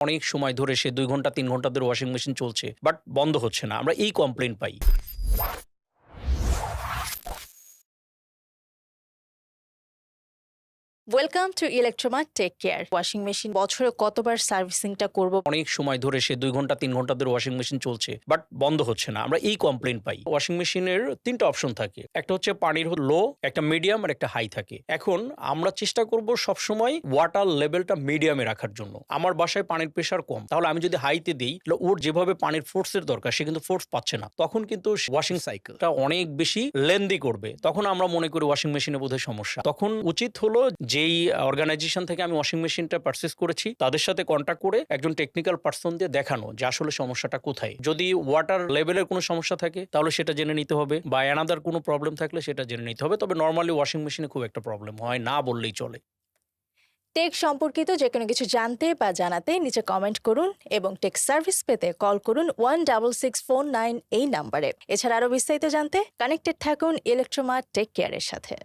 অনেক সময় ধরে সে ২ ঘন্টা ৩ ঘন্টা ধরে ওয়াশিং মেশিন চলছে, বাট বন্ধ হচ্ছে না। আমরা এই কমপ্লেইন পাই। Welcome to Electromart tech care. Washing machine বছরে কতবার সার্ভিসিংটা করব? অনেক সময় ধরে সে ২ ঘন্টা ৩ ঘন্টা ধরে ওয়াশিং মেশিন চলছে, বাট বন্ধ হচ্ছে না। আমরা এই কমপ্লেইন পাই। ওয়াশিং মেশিনের ৩ টা অপশন থাকে। একটা হচ্ছে পানির লো, একটা মিডিয়াম আর একটা হাই থাকে। এখন আমরা চেষ্টা করব সবসময় ওয়াটার লেভেলটা মিডিয়ামে রাখার জন্য। আমার বাসায় পানির প্রেশার কম, তাহলে আমি যদি হাইতে দেই, তাহলে ওর যেভাবে পানির ফোর্সের দরকার সে কিন্তু ফোর্স পাচ্ছে না। তখন কিন্তু ওয়াশিং সাইকেলটা অনেক বেশি লেন্দি করবে। তখন আমরা মনে করি ওয়াশিং মেশিনে বোধহয় সমস্যা। তখন উচিত হলো যেই অর্গানাইজেশন থেকে আমি ওয়াশিং মেশিনটা পারচেজ করেছি তাদের সাথে কন্ট্যাক্ট করে একজন টেকনিক্যাল পার্সন দিয়ে দেখানো যে আসলে সমস্যাটা কোথায়। যদি ওয়াটার লেভেলের কোনো সমস্যা থাকে তাহলে সেটা জেনে নিতে হবে, বা অ্যানাদার কোনো প্রবলেম থাকলে সেটা জেনে নিতে হবে। তবে নরমালি ওয়াশিং মেশিনে খুব একটা প্রবলেম হয় না বললেই চলে। টেক সম্পর্কিত যে কোনো কিছু জানতে বা জানাতে নিচে কমেন্ট করুন এবং টেক সার্ভিস পেতে কল করুন 16649 এই নাম্বারে। এছাড়া আরও বিস্তারিত জানতে কানেক্টেড থাকুন ইলেকট্রোমার্ট টেক কেয়ারের সাথে।